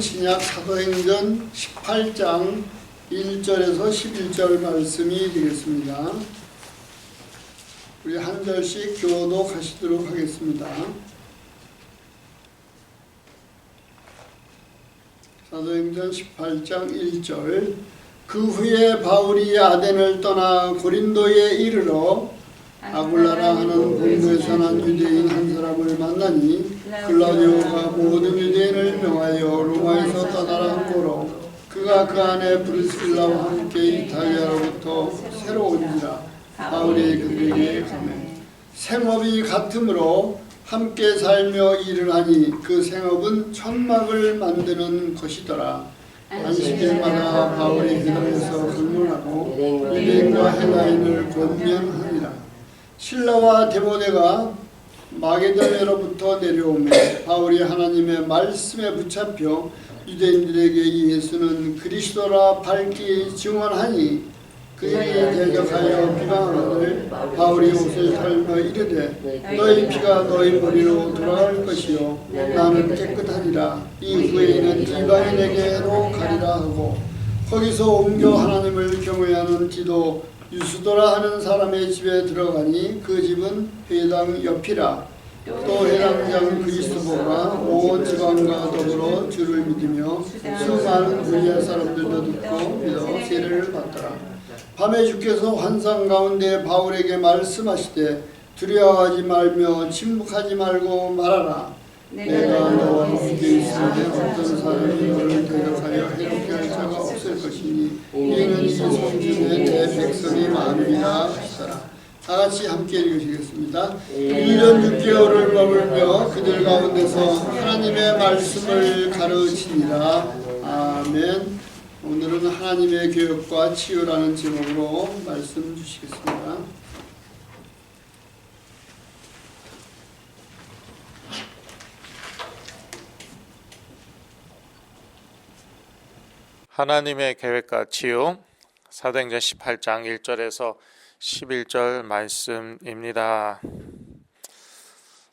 신약 사도행전 18장 1절에서 11절 말씀이 되겠습니다. 우리 한 절씩 교독하시도록 하겠습니다. 사도행전 18장 1절. 그 후에 바울이 아덴을 떠나 고린도에 이르러 아굴라라 하는 본도에서 난 유대인 한 사람을 만나니 글라디오가 모든 유대인을 명하여 로마에서 떠나라 한고로 그가 그 안에 브리스길라와 함께 이탈리아로부터 새로 온지라 바울이 그들에게 가매 생업이 같으므로 함께 살며 일을 하니 그 생업은 천막을 만드는 것이더라. 안식일마다 바울이 회당에서 근문하고 유대인과 헬라인을 권면하니라. 실라와 데모데가 마게도냐로부터 내려오매 바울이 하나님의 말씀에 붙잡혀 유대인들에게 예수는 그리스도라 밝히 증언하니 그에게 대적하여 비방하거늘 바울이 옷을 털며 이르되 너희 피가 너희 머리로 돌아갈 것이요 나는 깨끗하니라. 이후에는 이방인에게로 가리라 하고 거기서 옮겨 하나님을 경외하는 디도 유스도라 하는 사람의 집에 들어가니 그 집은 회당 옆이라. 또 회당장 그리스도가 온 지방과 더불어 주를 믿으며 수많은 불리한 사람들도 듣고 믿어 세례를 받더라. 밤에 주께서 환상 가운데 바울에게 말씀하시되 두려워하지 말며 침묵하지 말고 말하라. 내가 너와 함께 있으되 어떤 사람이 너를 대적하여 해롭게 할 자가 없을 것이니 이는 이 성중에 내 백성이 많으리라 하시더라. 다같이 함께 읽으시겠습니다. 1년 6개월을 머물며 그들 가운데서 하나님의 말씀을 가르치니라. 아멘. 오늘은 하나님의 교육과 치유라는 제목으로 말씀 주시겠습니다. 하나님의 계획과 치유, 사도행전 18장 1절에서 11절 말씀입니다.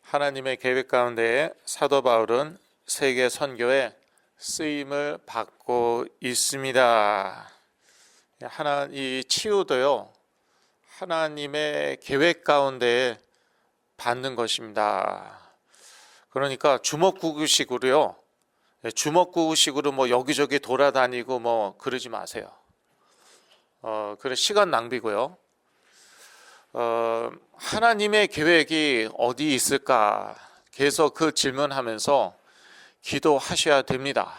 하나님의 계획 가운데 사도 바울은 세계 선교에 쓰임을 받고 있습니다. 이 치유도요, 하나님의 계획 가운데 받는 것입니다. 그러니까 주먹구구식으로요, 주먹구구식으로 뭐 여기저기 돌아다니고 뭐 그러지 마세요. 그래 시간 낭비고요. 하나님의 계획이 어디 있을까 계속 그 질문하면서 기도하셔야 됩니다.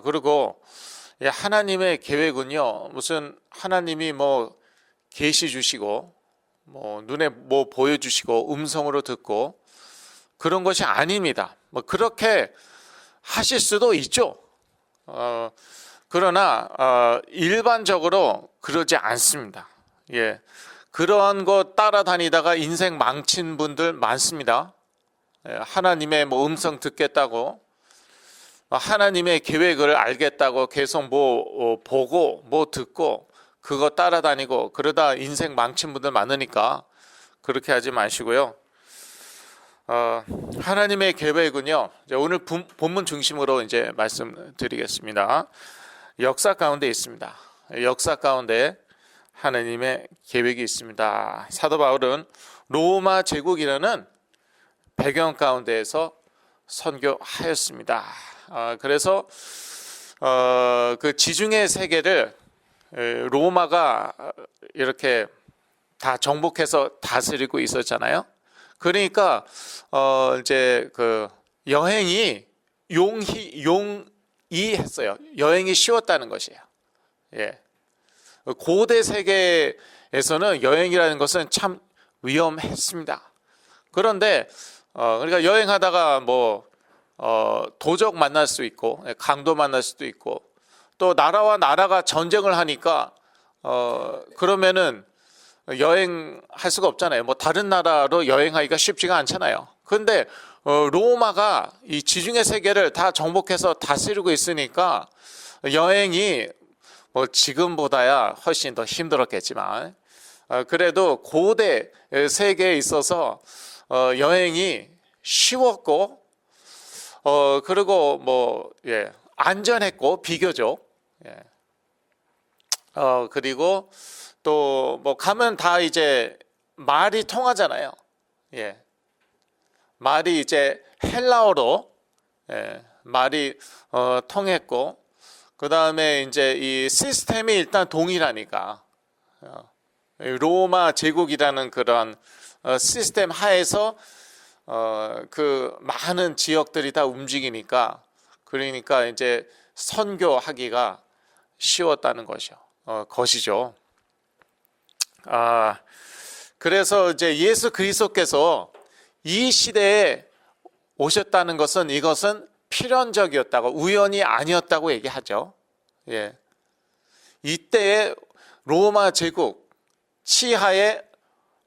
그리고 하나님의 계획은요, 무슨 하나님이 뭐 계시 주시고 뭐 눈에 뭐 보여주시고 음성으로 듣고 그런 것이 아닙니다. 뭐 그렇게 하실 수도 있죠. 그러나 일반적으로 그러지 않습니다. 그러한 거 따라다니다가 인생 망친 분들 많습니다. 하나님의 뭐 음성 듣겠다고, 하나님의 계획을 알겠다고 계속 뭐 보고 뭐 듣고 그거 따라다니고 그러다 인생 망친 분들 많으니까 그렇게 하지 마시고요. 하나님의 계획은요, 오늘 본문 중심으로 이제 말씀드리겠습니다. 역사 가운데 있습니다. 역사 가운데 하나님의 계획이 있습니다. 사도 바울은 로마 제국이라는 배경 가운데에서 선교하였습니다. 그래서 그 지중해 세계를 로마가 이렇게 다 정복해서 다스리고 있었잖아요. 그러니까 이제 그 여행이 용이했어요. 여행이 쉬웠다는 것이에요. 고대 세계에서는 여행이라는 것은 참 위험했습니다. 그런데 그러니까 여행하다가 뭐 도적 만날 수 있고 강도 만날 수도 있고 또 나라와 나라가 전쟁을 하니까 그러면은 여행할 수가 없잖아요. 뭐 다른 나라로 여행하기가 쉽지가 않잖아요. 그런데 로마가 이 지중해 세계를 다 정복해서 다스리고 있으니까 여행이 뭐 지금보다야 훨씬 더 힘들었겠지만 그래도 고대 세계에 있어서 여행이 쉬웠고 그리고 안전했고 비교적. 그리고 또 뭐 가면 다 이제 말이 통하잖아요. 말이 이제 헬라어로 말이 통했고, 그 다음에 이제 이 시스템이 일단 동일하니까 로마 제국이라는 그런 시스템 하에서 그 많은 지역들이 다 움직이니까, 그러니까 이제 선교하기가 쉬웠다는 것이죠. 그래서 이제 예수 그리스도께서 이 시대에 오셨다는 것은, 이것은 필연적이었다고, 우연이 아니었다고 얘기하죠. 이때에 로마 제국 치하에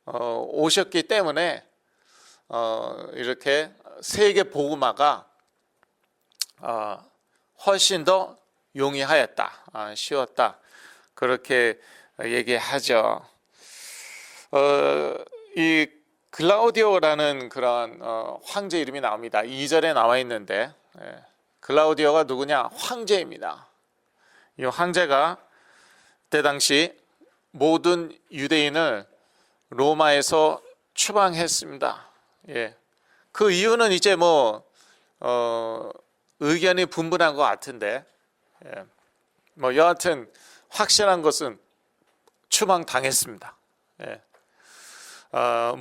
오셨기 때문에 이렇게 세계 복음화가 훨씬 더 용이하였다, 쉬웠다, 그렇게 얘기하죠. 이 글라우디오라는 그런 황제 이름이 나옵니다. 2절에 나와 있는데, 글라우디오가 누구냐? 황제입니다. 이 황제가 그때 당시 모든 유대인을 로마에서 추방했습니다. 그 이유는 이제 의견이 분분한 것 같은데, 여하튼 확실한 것은 추방당했습니다.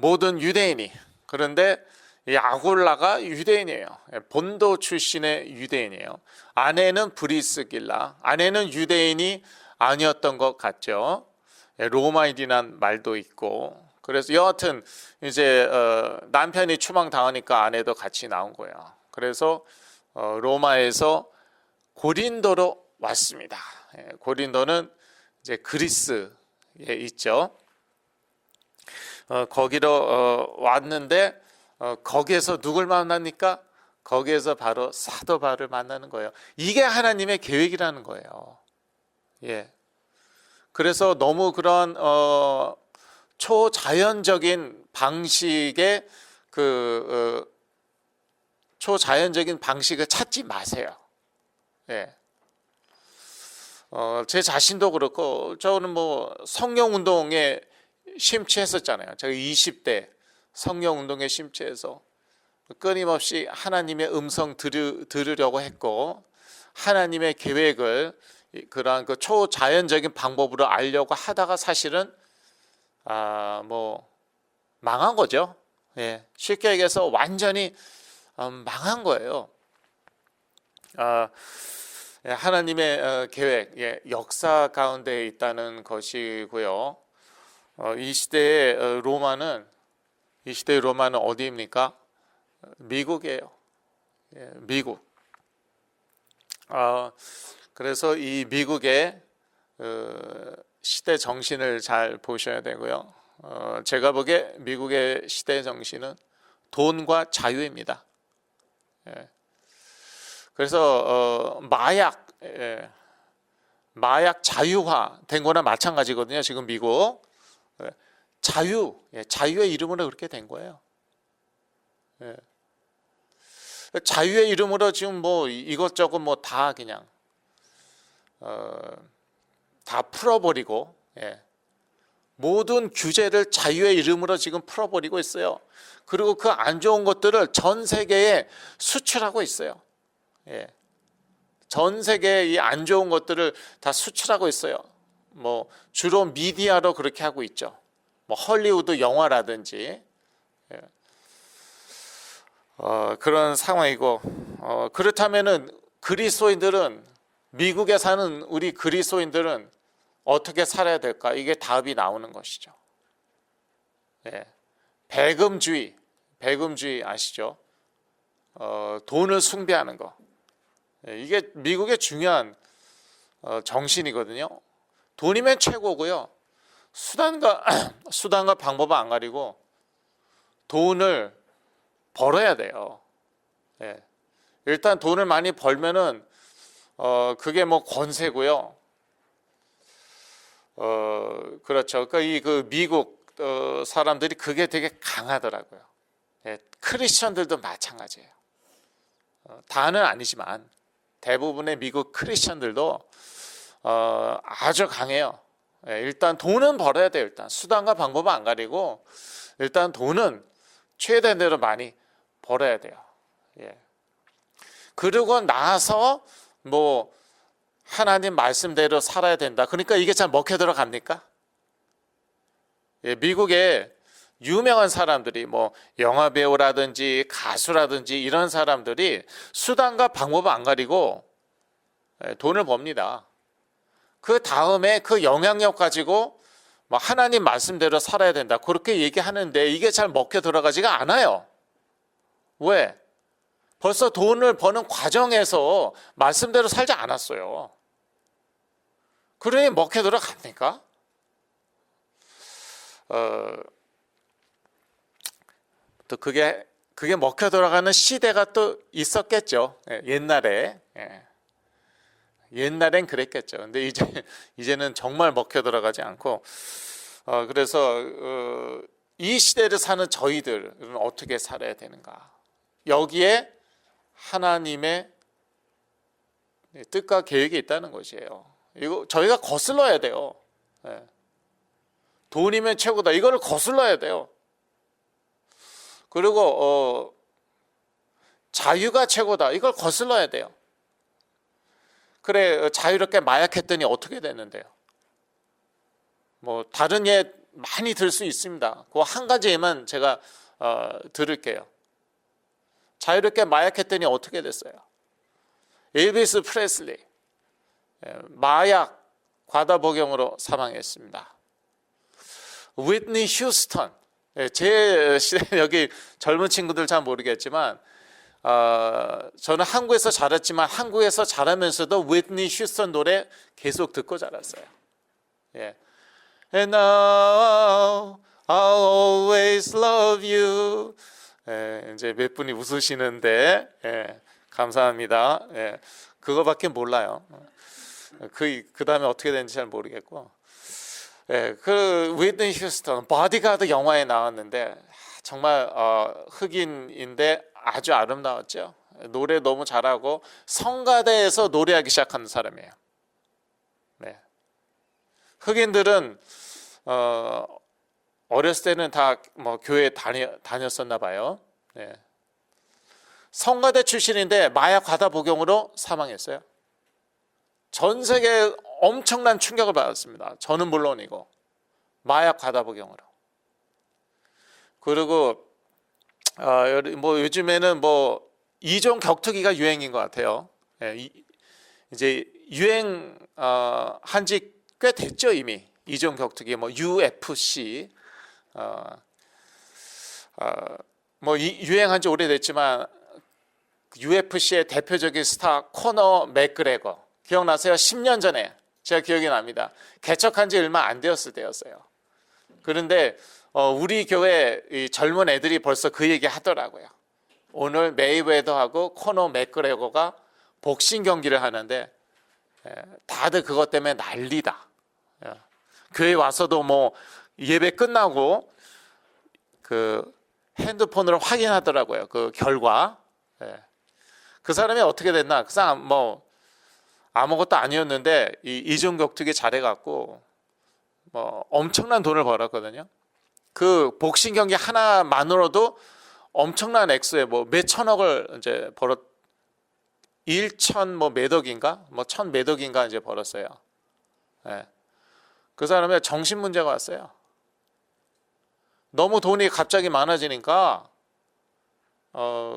모든 유대인이. 그런데 이 아굴라가 유대인이에요. 본도 출신의 유대인이에요. 아내는 브리스길라, 아내는 유대인이 아니었던 것 같죠. 로마인이란 말도 있고. 그래서 여하튼 이제 남편이 추방당하니까 아내도 같이 나온 거예요. 그래서 로마에서 고린도로 왔습니다. 고린도는 이제 그리스에 있죠. 거기로 왔는데 거기에서 누굴 만납니까? 거기에서 바로 사도 바울을 만나는 거예요. 이게 하나님의 계획이라는 거예요. 그래서 너무 그런 초자연적인 방식의 초자연적인 방식을 찾지 마세요. 제 자신도 그렇고, 저는 성령 운동에 심취했었잖아요. 제가 20대 성령 운동에 심취해서 끊임없이 하나님의 음성 들으려고 했고, 하나님의 계획을 그러한 그 초자연적인 방법으로 알려고 하다가 사실은 망한 거죠. 쉽게 얘기해서 완전히 망한 거예요. 하나님의 계획, 역사 가운데 있다는 것이고요. 이 시대의 로마는 어디입니까? 미국이에요. 미국. 그래서 이 미국의 시대 정신을 잘 보셔야 되고요. 제가 보기에 미국의 시대 정신은 돈과 자유입니다. 그래서 마약 자유화 된 거나 마찬가지거든요. 지금 미국 자유의 이름으로 그렇게 된 거예요. 자유의 이름으로 지금 이것저것 다 그냥 다 풀어버리고, 모든 규제를 자유의 이름으로 지금 풀어버리고 있어요. 그리고 그 안 좋은 것들을 전 세계에 수출하고 있어요. 전 세계에 이 안 좋은 것들을 다 수출하고 있어요. 주로 미디어로 그렇게 하고 있죠. 헐리우드 영화라든지. 그런 상황이고, 그렇다면은 미국에 사는 우리 그리스도인들은 어떻게 살아야 될까? 이게 답이 나오는 것이죠. 배금주의 아시죠? 돈을 숭배하는 거. 이게 미국의 중요한 정신이거든요. 돈이면 최고고요. 수단과 방법은 안 가리고 돈을 벌어야 돼요. 일단 돈을 많이 벌면은 그게 권세고요. 그렇죠. 그러니까 미국 사람들이 그게 되게 강하더라고요. 크리스천들도 마찬가지예요. 다는 아니지만 대부분의 미국 크리스천들도 아주 강해요. 일단 돈은 벌어야 돼요. 일단 수단과 방법은 안 가리고 일단 돈은 최대한대로 많이 벌어야 돼요. 그러고 나서 뭐 하나님 말씀대로 살아야 된다. 그러니까 이게 잘 먹혀 들어갑니까? 미국에 유명한 사람들이 뭐 영화 배우라든지 가수라든지 이런 사람들이 수단과 방법을 안 가리고 돈을 법니다. 그 다음에 그 영향력 가지고 뭐 하나님 말씀대로 살아야 된다. 그렇게 얘기하는데 이게 잘 먹혀 들어가지가 않아요. 왜? 벌써 돈을 버는 과정에서 말씀대로 살지 않았어요. 그러니 먹혀 들어갑니까? 또 그게 먹혀 들어가는 시대가 또 있었겠죠. 옛날에. 옛날엔 그랬겠죠. 근데 이제는 정말 먹혀 들어가지 않고, 그래서 이 시대를 사는 저희들은 어떻게 살아야 되는가? 여기에 하나님의 뜻과 계획이 있다는 것이에요. 이거 저희가 거슬러야 돼요. 돈이면 최고다. 이거를 거슬러야 돼요. 그리고 자유가 최고다. 이걸 거슬러야 돼요. 그래, 자유롭게 마약했더니 어떻게 됐는데요? 뭐 다른 예 많이 들 수 있습니다. 그 한 가지만 제가 들을게요. 자유롭게 마약했더니 어떻게 됐어요? 엘비스 프레슬리 마약 과다 복용으로 사망했습니다. 위트니 휴스턴, 제 시대 여기 젊은 친구들 잘 모르겠지만 저는 한국에서 자랐지만 한국에서 자라면서도 위트니 휴스턴 노래 계속 듣고 자랐어요. And now I'll always love you. 이제 몇 분이 웃으시는데 감사합니다. 그거밖에 몰라요. 그 다음에 어떻게 되는지 잘 모르겠고. 그 위트니 휴스턴 바디가드 영화에 나왔는데 정말 흑인인데 아주 아름다웠죠. 노래 너무 잘하고 성가대에서 노래하기 시작한 사람이에요. 흑인들은 어렸을 때는 다 뭐 교회 다녔었나 봐요. 성가대 출신인데 마약 과다 복용으로 사망했어요. 전 세계에 엄청난 충격을 받았습니다. 저는 물론이고 마약 과다 복용으로. 그리고 뭐 요즘에는 뭐 이종 격투기가 유행인 것 같아요. 이제 유행 한지 꽤 됐죠 이미. 이종 격투기 뭐 UFC 뭐 유행한 지 오래됐지만 UFC의 대표적인 스타 코너 맥그레거 기억나세요? 10년 전에 제가 기억이 납니다. 개척한 지 얼마 안 되었을 때였어요. 그런데 우리 교회 이 젊은 애들이 벌써 그 얘기 하더라고요. 오늘 메이웨더하고 코너 맥그레거가 복싱 경기를 하는데 다들 그것 때문에 난리다. 교회 와서도 뭐 예배 끝나고 그 핸드폰으로 확인하더라고요. 그 결과. 그 사람이 어떻게 됐나? 그 사람 뭐 아무것도 아니었는데 이종 격투기 잘해갖고 뭐 엄청난 돈을 벌었거든요. 그 복싱 경기 하나만으로도 엄청난 액수에 뭐 몇 천억을 이제 1천 뭐 몇억인가? 뭐 1,000몇억인가 이제 벌었어요. 그 사람의 정신 문제가 왔어요. 너무 돈이 갑자기 많아지니까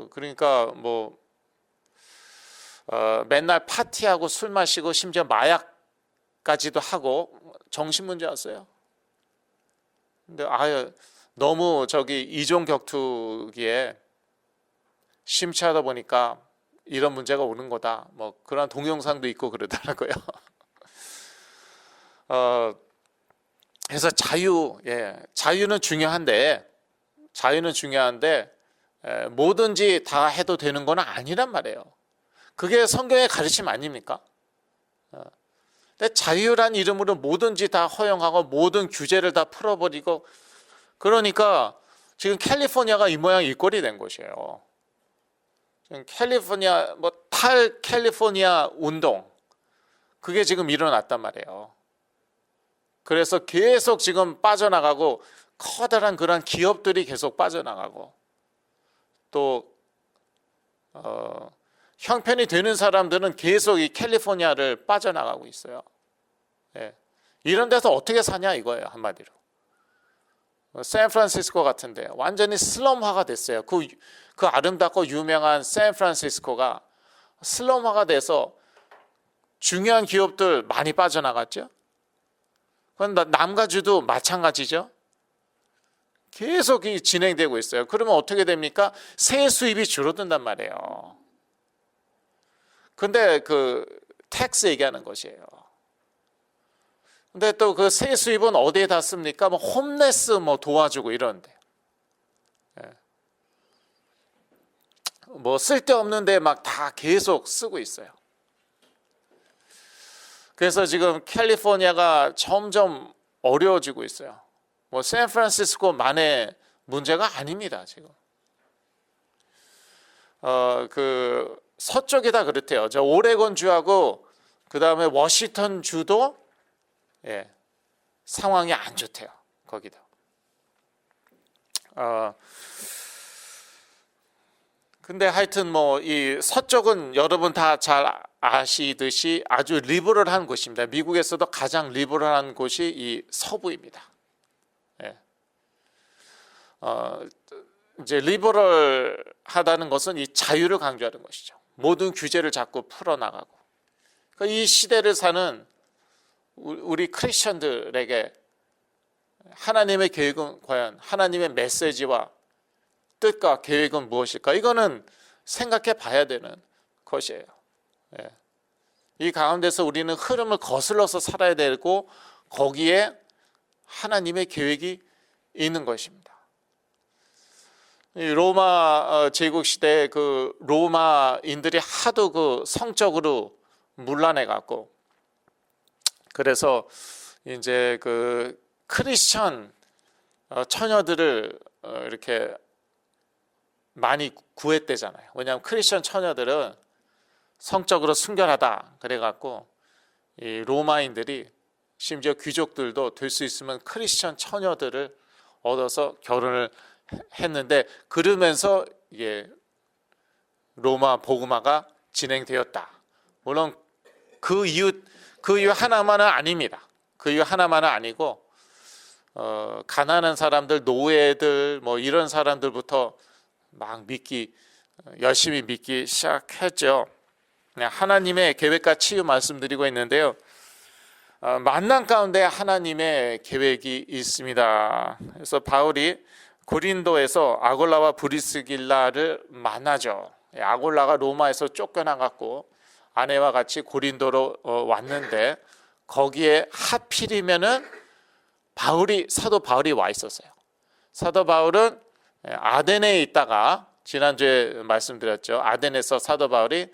그러니까 뭐 맨날 파티하고 술 마시고 심지어 마약까지도 하고 정신 문제 왔어요. 근데 너무 이종 격투기에 심취하다 보니까 이런 문제가 오는 거다. 뭐 그런 동영상도 있고 그러더라고요. 그래서 자유는 중요한데 뭐든지 다 해도 되는 건 아니란 말이에요. 그게 성경의 가르침 아닙니까? 근데 자유란 이름으로 뭐든지 다 허용하고 모든 규제를 다 풀어버리고 그러니까 지금 캘리포니아가 이 모양 이 꼴이 된 것이에요. 캘리포니아 탈 캘리포니아 운동 그게 지금 일어났단 말이에요. 그래서 계속 지금 빠져나가고 커다란 그런 기업들이 계속 빠져나가고 또 형편이 되는 사람들은 계속 이 캘리포니아를 빠져나가고 있어요. 예. 이런 데서 어떻게 사냐 이거예요, 한마디로. 샌프란시스코 같은데 완전히 슬럼화가 됐어요. 그 아름답고 유명한 샌프란시스코가 슬럼화가 돼서 중요한 기업들 많이 빠져나갔죠. 그건 남가주도 마찬가지죠. 계속 진행되고 있어요. 그러면 어떻게 됩니까? 세 수입이 줄어든단 말이에요. 근데 그 텍스 얘기하는 것이에요. 근데 또 그 세 수입은 어디에다 씁니까? 뭐 홈레스 뭐 도와주고 이런데. 예. 뭐 쓸데없는데 막 다 계속 쓰고 있어요. 그래서 지금 캘리포니아가 점점 어려워지고 있어요. 뭐 샌프란시스코만의 문제가 아닙니다, 지금. 그 서쪽이 다 그렇대요. 저 오레곤 주하고 그 다음에 워싱턴 주도 예, 상황이 안 좋대요. 거기도. 근데 하여튼 뭐 이 서쪽은 여러분 다 잘 아시듯이 아주 리버럴한 곳입니다. 미국에서도 가장 리버럴한 곳이 이 서부입니다. 예. 이제 리버럴하다는 것은 이 자유를 강조하는 것이죠. 모든 규제를 자꾸 풀어나가고. 그러니까 이 시대를 사는 우리 크리스천들에게 하나님의 계획은 과연 하나님의 메시지와 뜻과 계획은 무엇일까? 이거는 생각해 봐야 되는 것이에요. 예. 이 가운데서 우리는 흐름을 거슬러서 살아야 되고 거기에 하나님의 계획이 있는 것입니다. 로마 제국 시대에 그 로마인들이 하도 그 성적으로 문란해 갖고 그래서 이제 그 크리스천 처녀들을 이렇게 많이 구했대잖아요. 왜냐하면 크리스천 처녀들은 성적으로 순결하다 그래갖고 이 로마인들이 심지어 귀족들도 될 수 있으면 크리스천 처녀들을 얻어서 결혼을 했는데 그러면서 이게 로마 복음화가 진행되었다. 물론 그 이유 하나만은 아닙니다. 그 이유 하나만은 아니고 가난한 사람들, 노예들 뭐 이런 사람들부터 막 열심히 믿기 시작했죠. 하나님의 계획과 치유 말씀드리고 있는데요. 만난 가운데 하나님의 계획이 있습니다. 그래서 바울이 고린도에서 아골라와 브리스길라를 만나죠. 아골라가 로마에서 쫓겨나갔고 아내와 같이 고린도로 왔는데 거기에 하필이면은 사도 바울이 와 있었어요. 사도 바울은 아덴에 있다가 지난주에 말씀드렸죠. 아덴에서 사도 바울이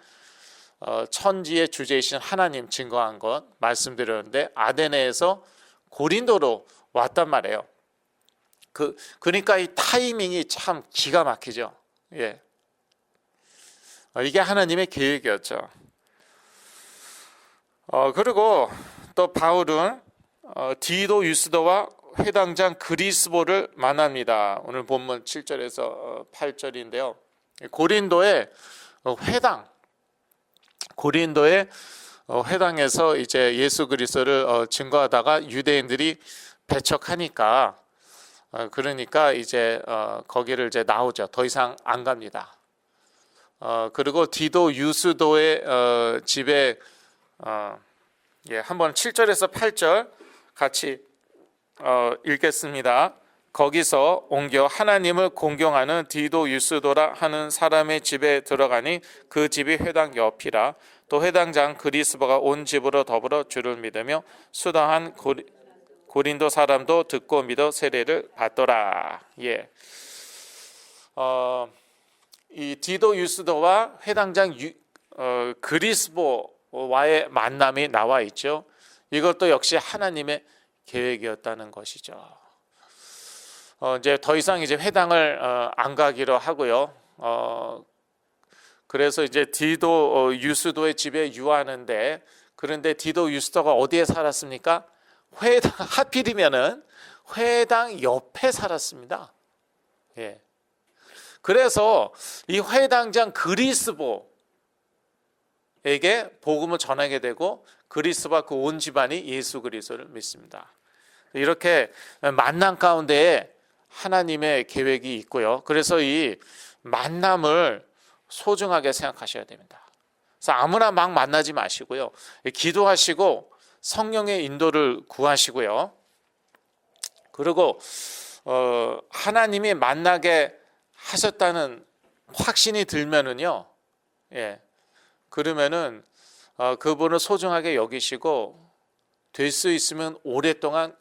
천지의 주제이신 하나님 증거한 것 말씀드렸는데 아데네에서 고린도로 왔단 말이에요. 그러니까 이 타이밍이 참 기가 막히죠. 예. 이게 하나님의 계획이었죠. 그리고 또 바울은 디도 유스도와 회당장 그리스보를 만납니다. 오늘 본문 7절에서 8절인데요. 고린도의 회당에서 이제 예수 그리스도를 증거하다가 유대인들이 배척하니까 그러니까 이제 거기를 이제 나오죠. 더 이상 안 갑니다. 그리고 디도 유스도의 집에 한번 7절에서 8절 같이 읽겠습니다. 거기서 옮겨 하나님을 공경하는 디도 유스도라 하는 사람의 집에 들어가니 그 집이 회당 옆이라. 또 회당장 그리스보가 온 집으로 더불어 주를 믿으며 수다한 고린도 사람도 듣고 믿어 세례를 받더라. 예. 이 디도 유스도와 회당장 그리스보와의 만남이 나와 있죠. 이것도 역시 하나님의 계획이었다는 것이죠. 이제 더 이상 이제 회당을 안 가기로 하고요. 그래서 이제 디도 유스도의 집에 유하는데, 그런데 디도 유스도가 어디에 살았습니까? 회당, 하필이면은 회당 옆에 살았습니다. 예. 그래서 이 회당장 그리스보에게 복음을 전하게 되고 그리스보와 그 온 집안이 예수 그리스도를 믿습니다. 이렇게 만남 가운데에 하나님의 계획이 있고요. 그래서 이 만남을 소중하게 생각하셔야 됩니다. 그래서 아무나 막 만나지 마시고요. 기도하시고 성령의 인도를 구하시고요. 그리고 하나님이 만나게 하셨다는 확신이 들면은요, 예, 그러면은 그분을 소중하게 여기시고 될 수 있으면 오랫동안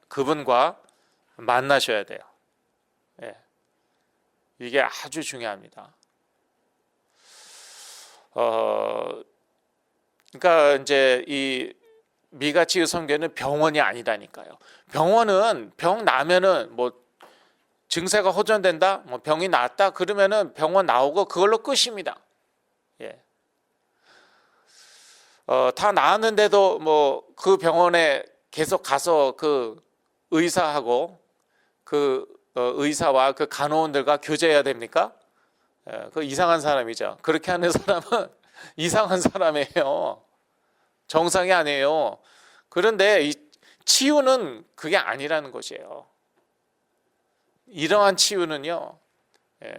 그분과 만나셔야 돼요. 예, 이게 아주 중요합니다. 그러니까 이제 이 미가치의 성교는 병원이 아니다니까요. 병원은 병 나면은 뭐 증세가 호전된다, 뭐 병이 낫다 그러면은 병원 나오고 그걸로 끝입니다. 예. 다 나았는데도 뭐 그 병원에 계속 가서 그 의사하고 그 의사와 그 간호원들과 교제해야 됩니까? 예, 그 이상한 사람이죠. 그렇게 하는 사람은 이상한 사람이에요. 정상이 아니에요. 그런데 이 치유는 그게 아니라는 것이에요. 이러한 치유는요,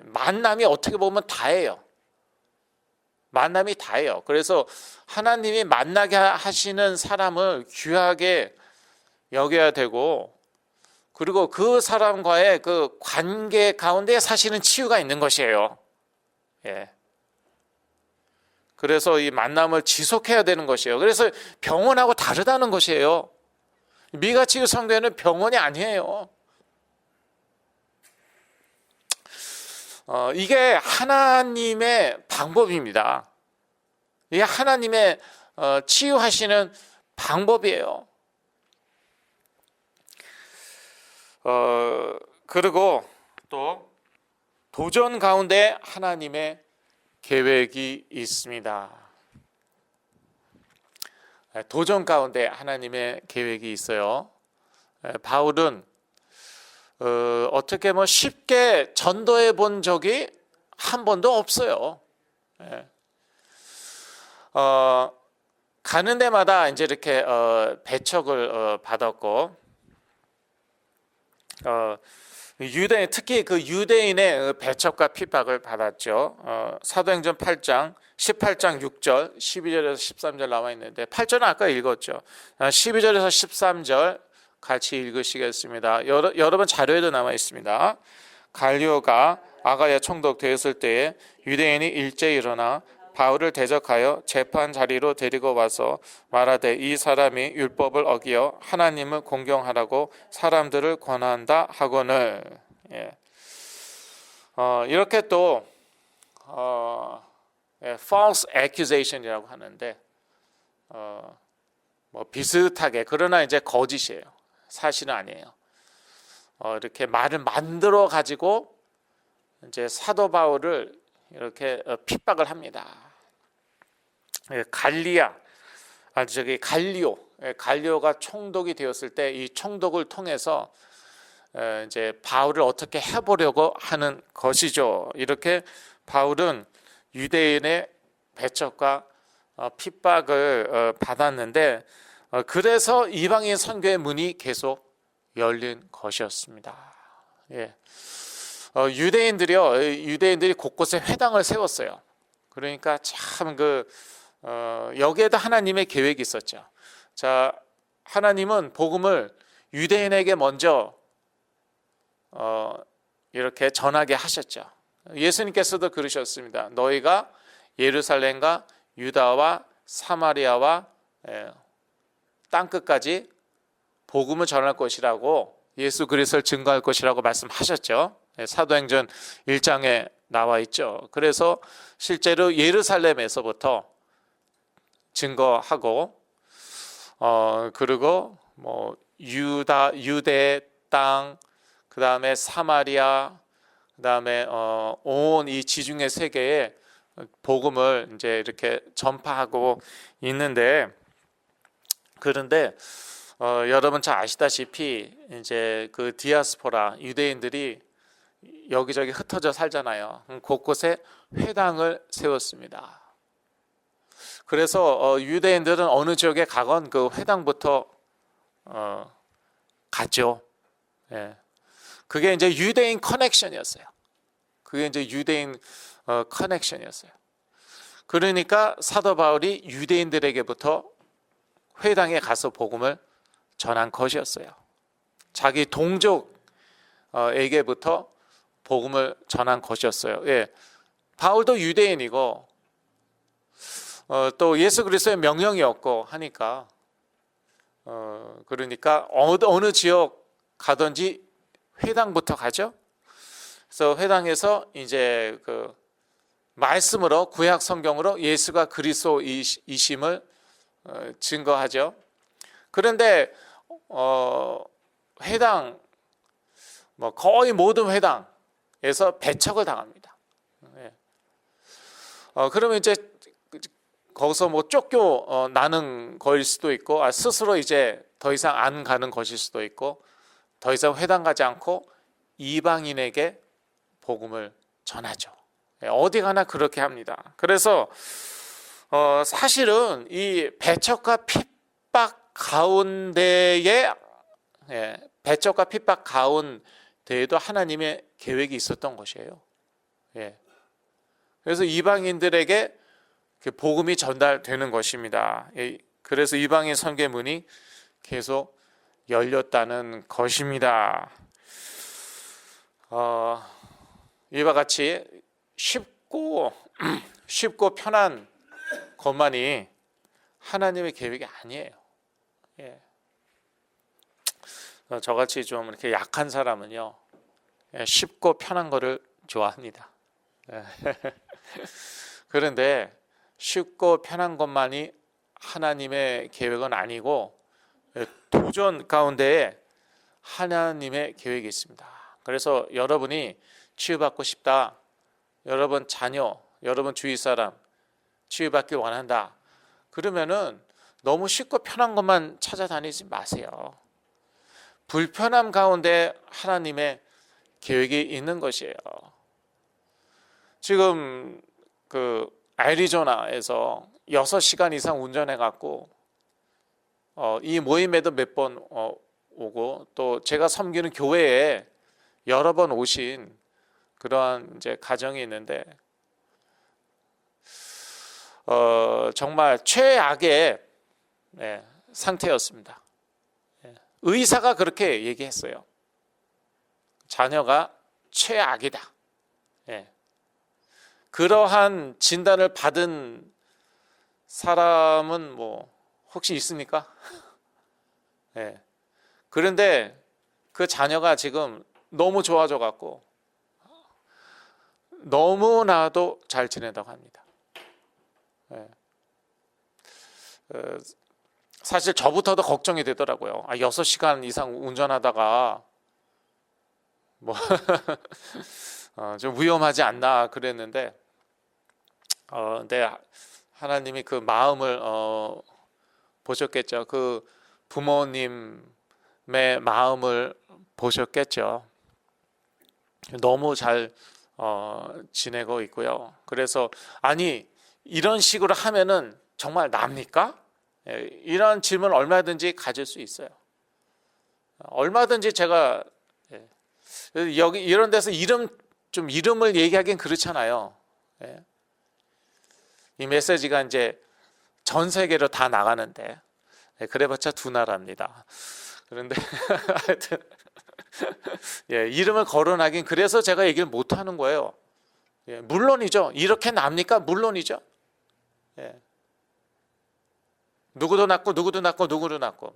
만남이 어떻게 보면 다예요. 만남이 다예요. 그래서 하나님이 만나게 하시는 사람을 귀하게 여겨야 되고, 그리고 그 사람과의 그 관계 가운데 사실은 치유가 있는 것이에요. 예. 그래서 이 만남을 지속해야 되는 것이에요. 그래서 병원하고 다르다는 것이에요. 미가치유 성교회는 병원이 아니에요. 이게 하나님의 방법입니다. 이게 하나님의 치유하시는 방법이에요. 그리고 또 도전 가운데 하나님의 계획이 있습니다. 도전 가운데 하나님의 계획이 있어요. 바울은 어떻게 뭐 쉽게 전도해 본 적이 한 번도 없어요. 가는 데마다 이제 이렇게 배척을 받았고, 유대인, 특히 그 유대인의 배척과 핍박을 받았죠. 사도행전 8장 18장 6절 12절에서 13절 나와 있는데 8절은 아까 읽었죠. 12절에서 13절 같이 읽으시겠습니다. 여러분 자료에도 남아 있습니다. 갈리오가 아가야 총독 되었을 때에 유대인이 일제히 일어나 바울을 대적하여 재판 자리로 데리고 와서 말하되 이 사람이 율법을 어기어 하나님을 공경하라고 사람들을 권한다 하거늘. 예. 이렇게 또 false accusation이라고 하는데 뭐 비슷하게, 그러나 이제 거짓이에요. 사실은 아니에요. 이렇게 말을 만들어 가지고 이제 사도 바울을 이렇게 핍박을 합니다. 갈리오가 총독이 되었을 때 이 총독을 통해서 이제 바울을 어떻게 해보려고 하는 것이죠. 이렇게 바울은 유대인의 배척과 핍박을 받았는데, 그래서 이방인 선교의 문이 계속 열린 것이었습니다. 예. 유대인들이 곳곳에 회당을 세웠어요. 그러니까 참 여기에도 하나님의 계획이 있었죠. 자, 하나님은 복음을 유대인에게 먼저 이렇게 전하게 하셨죠. 예수님께서도 그러셨습니다. 너희가 예루살렘과 유다와 사마리아와 땅끝까지 복음을 전할 것이라고, 예수 그리스도를 증거할 것이라고 말씀하셨죠. 사도행전 1장에 나와 있죠. 그래서 실제로 예루살렘에서부터 증거하고, 그리고 뭐 유대 땅, 그 다음에 사마리아, 그 다음에 온 이 지중해 세계에 복음을 이제 이렇게 전파하고 있는데, 그런데 여러분 잘 아시다시피 이제 그 디아스포라 유대인들이 여기저기 흩어져 살잖아요. 곳곳에 회당을 세웠습니다. 그래서 유대인들은 어느 지역에 가건 그 회당부터 갔죠. 예. 그게 이제 유대인 커넥션이었어요. 그게 이제 유대인 커넥션이었어요. 그러니까 사도 바울이 유대인들에게부터 회당에 가서 복음을 전한 것이었어요. 자기 동족에게부터 복음을 전한 것이었어요. 예. 바울도 유대인이고 또 예수 그리스도의 명령이었고 하니까 그러니까 어느 지역 가든지 회당부터 가죠. 그래서 회당에서 이제 그 말씀으로 구약 성경으로 예수가 그리스도이심을 증거하죠. 그런데 회당 거의 모든 회당에서 배척을 당합니다. 그러면 이제 거기서 쫓겨 나는 거일 수도 있고 스스로 이제 더 이상 안 가는 것일 수도 있고 더 이상 회당 가지 않고 이방인에게 복음을 전하죠. 어디 가나 그렇게 합니다. 그래서 사실은 이 배척과 핍박 가운데에 가운데에도 하나님의 계획이 있었던 것이에요. 그래서 이방인들에게 복음이 전달되는 것입니다. 그래서 이방인 선교문이 계속 열렸다는 것입니다. 이와 같이 쉽고 편한 것만이 하나님의 계획이 아니에요. 저같이 좀 이렇게 약한 사람은요, 쉽고 편한 거를 좋아합니다. 그런데 쉽고 편한 것만이 하나님의 계획은 아니고 도전 가운데에 하나님의 계획이 있습니다. 그래서 여러분이 치유받고 싶다, 여러분 자녀, 여러분 주위 사람 치유받길 원한다, 그러면은 너무 쉽고 편한 것만 찾아다니지 마세요. 불편함 가운데 하나님의 계획이 있는 것이에요. 지금 그 애리조나에서 6시간 이상 운전해 갖고 이 모임에도 몇 번 오고 또 제가 섬기는 교회에 여러 번 오신 그러한 이제 가정이 있는데 정말 최악의 상태였습니다. 의사가 그렇게 얘기했어요. 자녀가 최악이다. 그러한 진단을 받은 사람은 혹시 있습니까? 그런데 그 자녀가 지금 너무 좋아져 갖고 너무나도 잘 지낸다고 합니다. 사실 저부터도 걱정이 되더라고요. 6시간 이상 운전하다가 좀 위험하지 않나 그랬는데 근데 하나님이 그 마음을 보셨겠죠. 그 부모님의 마음을 보셨겠죠. 너무 잘 지내고 있고요. 그래서 아니 이런 식으로 하면은 정말 납니까? 이런 질문 얼마든지 가질 수 있어요. 얼마든지 제가 여기 이런 데서 이름을 얘기하기는 그렇잖아요. 이 메시지가 이제 전 세계로 다 나가는데 그래봤자 두 나라입니다. 그런데 하여튼 이름을 거론하긴 그래서 제가 얘기를 못 하는 거예요. 물론이죠. 이렇게 납니까? 물론이죠. 누구도 낳고 누구도 낳고 누구도 낳고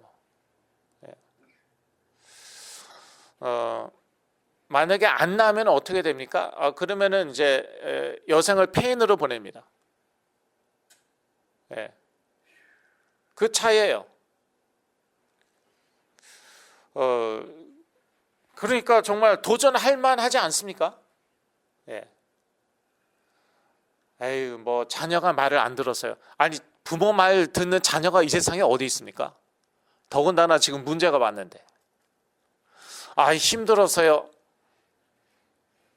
만약에 안 낳으면 어떻게 됩니까? 그러면은 이제 여생을 폐인으로 보냅니다. 그 차이예요. 그러니까 정말 도전할 만하지 않습니까? 에이, 뭐 자녀가 말을 안 들었어요. 아니, 부모 말 듣는 자녀가 이 세상에 어디 있습니까? 더군다나 지금 문제가 많은데. 아, 힘들어서요.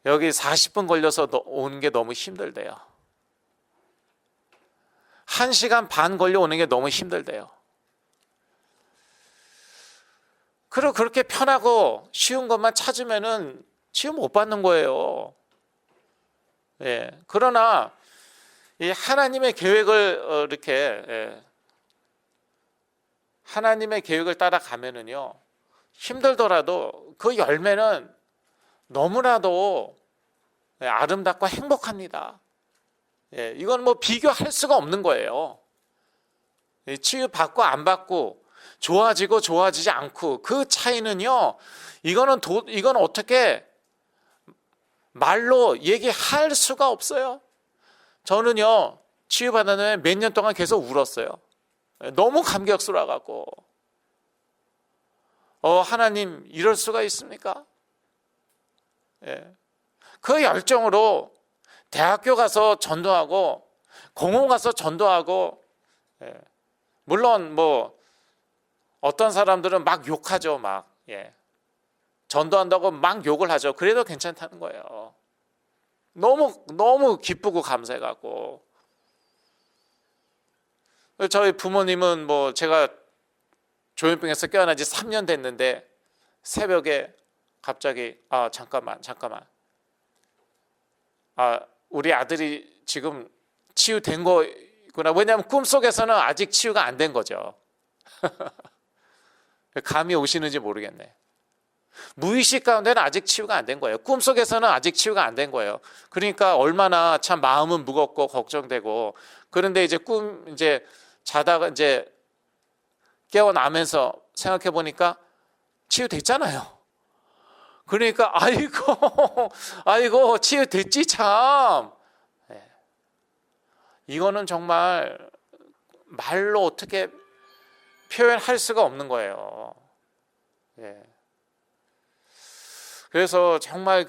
여기 40분 걸려서 오는 게 너무 힘들대요. 1시간 반 걸려 오는 게 너무 힘들대요. 그리고 그렇게 편하고 쉬운 것만 찾으면은 치유 못 받는 거예요. 예. 그러나 이 하나님의 계획을 이렇게 하나님의 계획을 따라가면은요, 힘들더라도 그 열매는 너무나도 아름답고 행복합니다. 예, 이건 뭐 비교할 수가 없는 거예요. 치유 받고 안 받고, 좋아지고 좋아지지 않고, 그 차이는요, 이건 어떻게 말로 얘기할 수가 없어요. 저는요, 치유받았는데 몇 년 동안 계속 울었어요. 너무 감격스러워갖고. 하나님, 이럴 수가 있습니까? 예. 그 열정으로 대학교 가서 전도하고, 공원 가서 전도하고, 예. 물론 뭐 어떤 사람들은 막 욕하죠, 막. 예. 전도한다고 막 욕을 하죠. 그래도 괜찮다는 거예요. 너무 기쁘고 감사해갖고. 저희 부모님은 뭐 제가 조현병에서 깨어난 지 3년 됐는데 새벽에 갑자기 잠깐만 우리 아들이 지금 치유된 거구나. 왜냐하면 꿈속에서는 아직 치유가 안 된 거죠. 감이 오시는지 모르겠네. 무의식 가운데는 아직 치유가 안 된 거예요. 꿈속에서는 아직 치유가 안 된 거예요. 그러니까 얼마나 참 마음은 무겁고 걱정되고. 그런데 이제 자다가 이제 깨어나면서 생각해 보니까 치유됐잖아요. 그러니까 아이고 치유됐지 참. 이거는 정말 말로 어떻게 표현할 수가 없는 거예요. 그래서 정말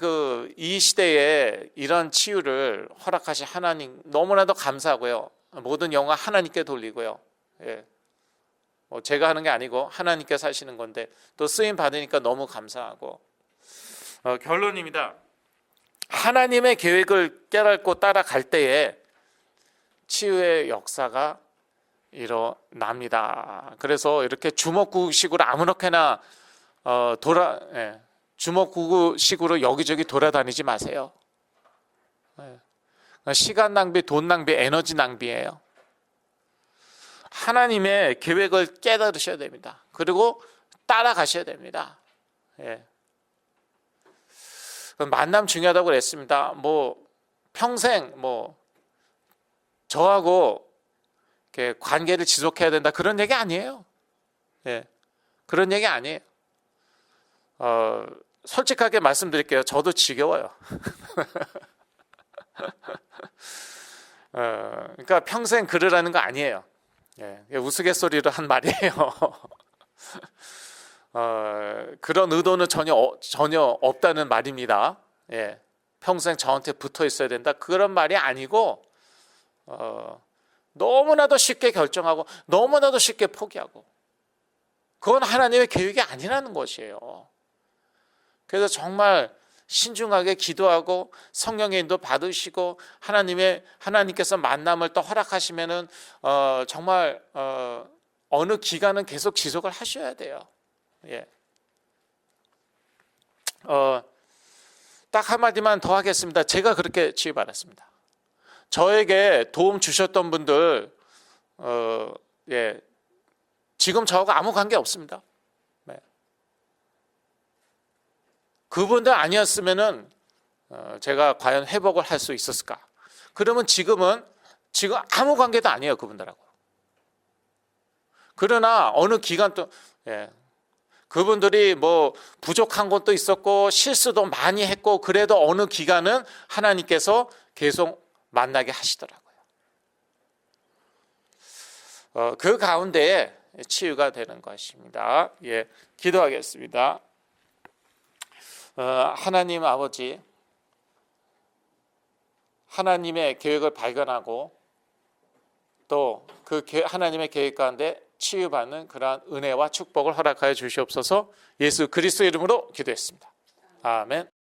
이 시대에 이런 치유를 허락하신 하나님 너무나도 감사하고요. 모든 영광 하나님께 돌리고요. 제가 하는 게 아니고 하나님께서 하시는 건데 또 쓰임 받으니까 너무 감사하고. 결론입니다. 하나님의 계획을 깨닫고 따라갈 때에 치유의 역사가 일어납니다. 그래서 이렇게 주먹구구식으로 아무렇게나 주먹구구식으로 여기저기 돌아다니지 마세요. 시간 낭비, 돈 낭비, 에너지 낭비예요. 하나님의 계획을 깨달으셔야 됩니다. 그리고 따라가셔야 됩니다. 만남 중요하다고 그랬습니다. 평생 저하고 이렇게 관계를 지속해야 된다, 그런 얘기 아니에요. 그런 얘기 아니에요. 솔직하게 말씀드릴게요. 저도 지겨워요. 그러니까 평생 그러라는 거 아니에요. 우스갯소리로 한 말이에요. 그런 의도는 전혀 없다는 말입니다. 평생 저한테 붙어 있어야 된다, 그런 말이 아니고 너무나도 쉽게 결정하고 너무나도 쉽게 포기하고, 그건 하나님의 계획이 아니라는 것이에요. 그래서 정말 신중하게 기도하고 성령의 인도 받으시고 하나님께서 만남을 또 허락하시면은 정말 어느 기간은 계속 지속을 하셔야 돼요. 딱 한마디만 더 하겠습니다. 제가 그렇게 치유받았습니다. 저에게 도움 주셨던 분들 지금 저하고 아무 관계 없습니다. 그분들 아니었으면은 제가 과연 회복을 할 수 있었을까? 그러면 지금 아무 관계도 아니에요, 그분들하고. 그러나 어느 기간 또 그분들이 부족한 것도 있었고 실수도 많이 했고, 그래도 어느 기간은 하나님께서 계속 만나게 하시더라고요. 그 가운데에 치유가 되는 것입니다. 기도하겠습니다. 하나님 아버지, 하나님의 계획을 발견하고 또 그 하나님의 계획 가운데 치유받는 그러한 은혜와 축복을 허락하여 주시옵소서. 예수 그리스도 이름으로 기도했습니다. 아멘.